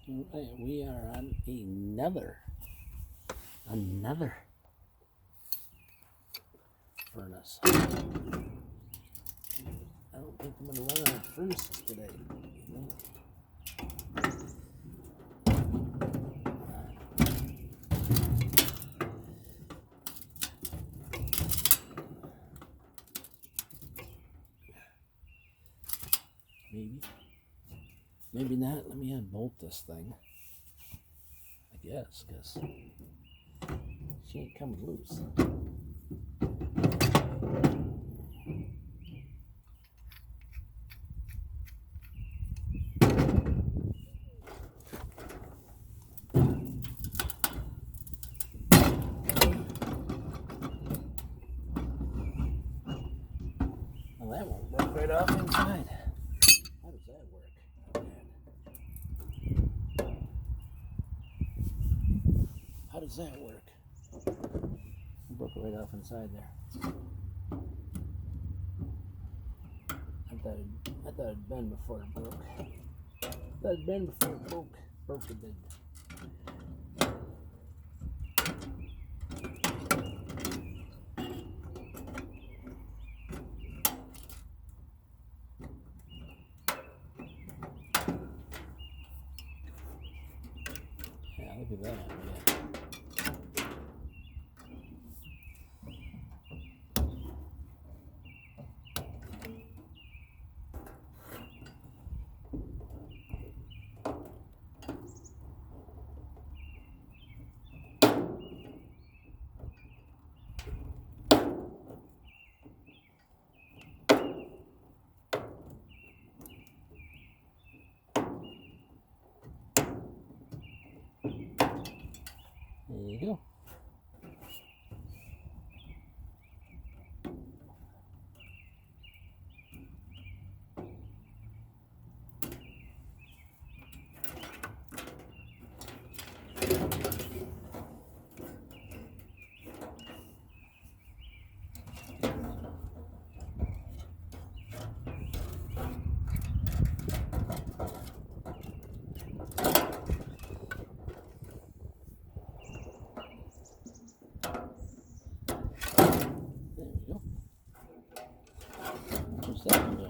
Right, we are on another furnace. I don't think I'm going to run out of furnaces today. Maybe not. Let me unbolt this thing. I guess, because she ain't coming loose. Well, that won't work right off inside. How does that work? How does that work? It broke it right off inside there. I thought it'd been before it broke. I thought it'd been before it broke. Broke it did. Yeah, look at that. Yeah. There you go. What's that one go?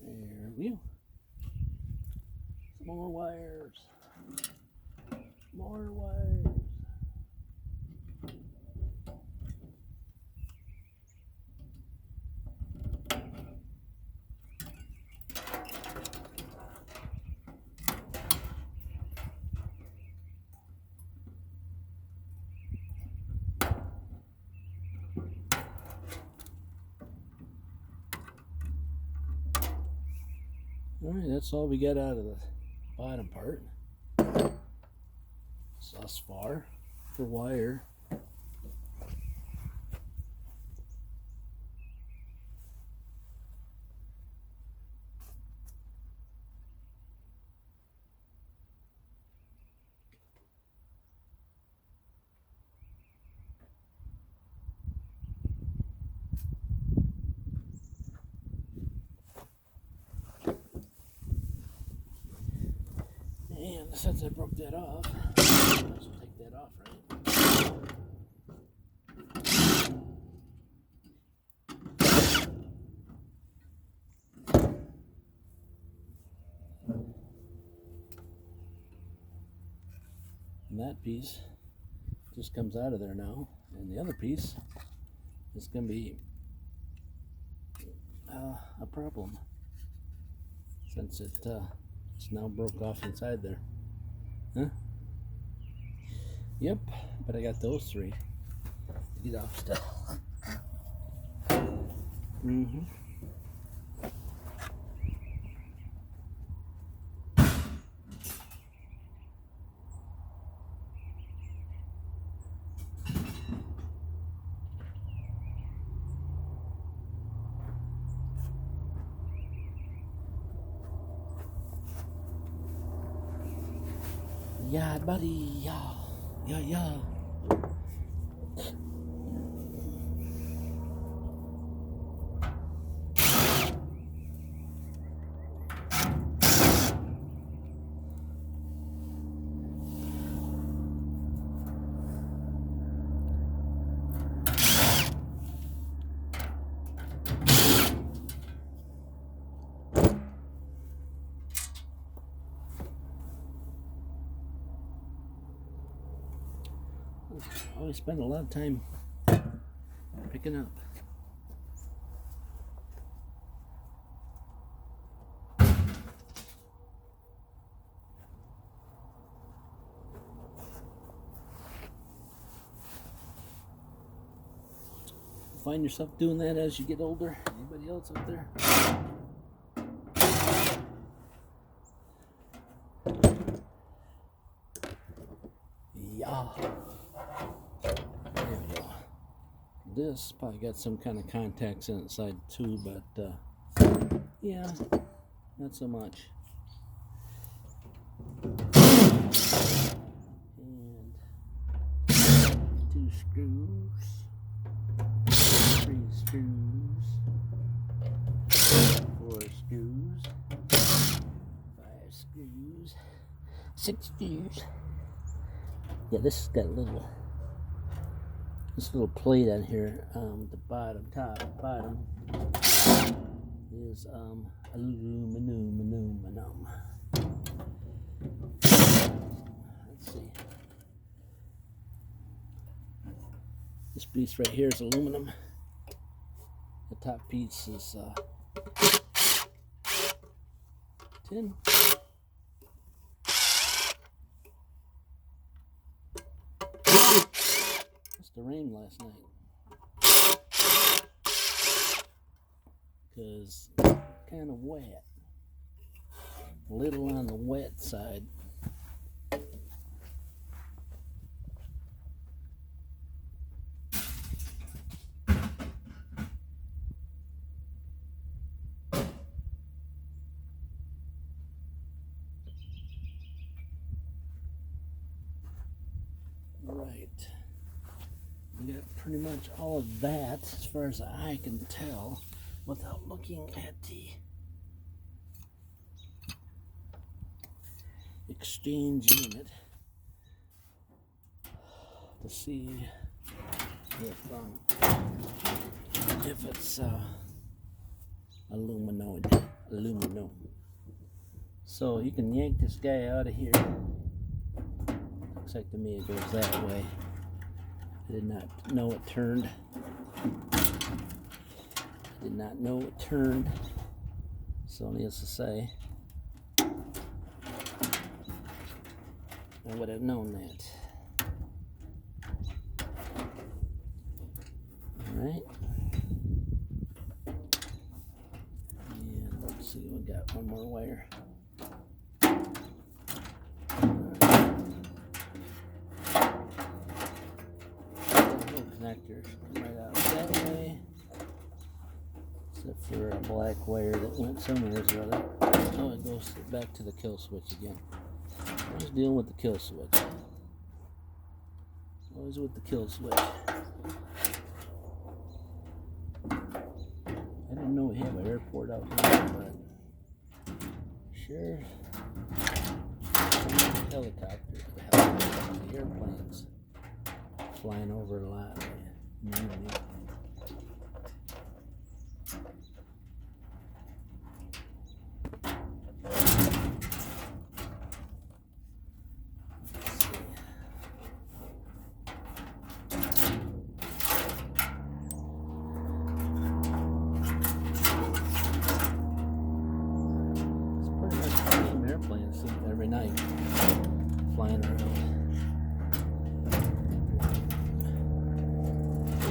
There we go. Some more wires. More wires. All right, that's all we got out of the bottom part thus far for wire. And since I broke that off, let's take that off, right? And that piece just comes out of there now, and the other piece is going to be a problem since it's now broke off inside there. Huh? Yep, but I got those three to get off still. Mm-hmm. Yeah, buddy. Yeah. I always spend a lot of time picking up. Find yourself doing that as you get older? Anybody else out there? Yeah. There we go. This probably got some kind of contacts inside too, but yeah, not so much. And 2 screws, 3 screws, 4 screws, 5 screws, 6 screws. Yeah, this has got a this little plate on here, the bottom is aluminum. Let's see. This piece right here is aluminum. The top piece is tin. Must have rained last night because kind of wet, a little on the wet side. Right. We got pretty much all of that as far as I can tell without looking at the exchange unit to see if it's aluminum. So you can yank this guy out of here. Looks like to me it goes that way. I did not know it turned. So needless to say, I would have known that. Alright. And let's see, we got one more wire. Connectors come right out that way, except for a black wire that went somewhere or other. Oh, it goes back to the kill switch again. Always dealing with the kill switch. Always with the kill switch. I didn't know we have an airport out here, but sure. Helicopters, the airplanes flying over a lot. Every night, flying around.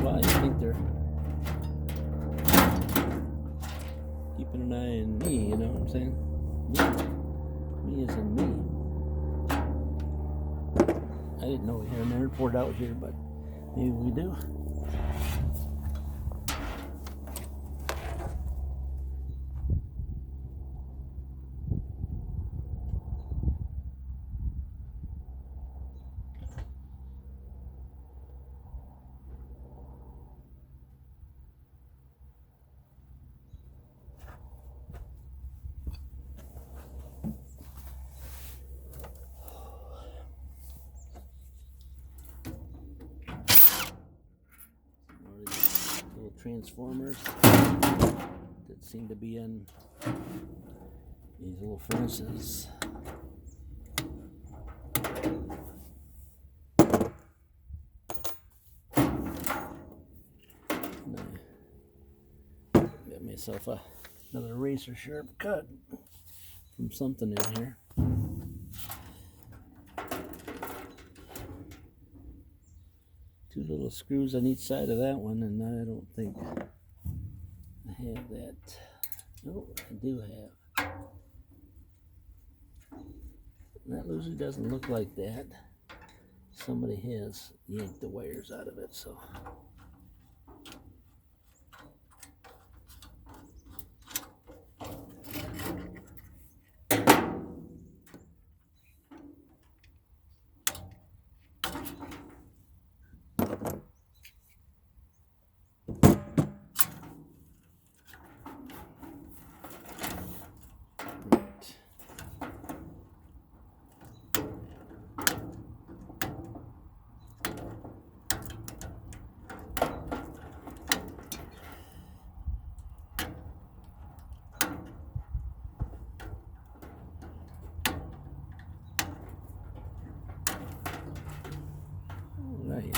Well, I think they're keeping an eye on me, you know what I'm saying? Me as in me. I didn't know we had an airport out here, but maybe we do. transformers that seem to be in these little furnaces. Got myself another razor sharp cut from something in here. Two little screws on each side of that one, and I don't think I have that. Oh, I do have. That usually doesn't look like that. Somebody has yanked the wires out of it, so. Right.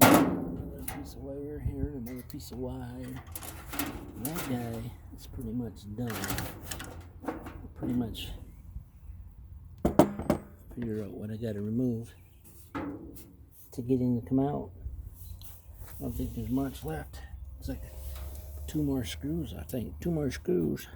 Another piece of wire here, and another piece of wire. And that guy is pretty much done. Pretty much figure out what I got to remove to get him to come out. I don't think there's much left. It's like 2 more screws, I think. 2 more screws.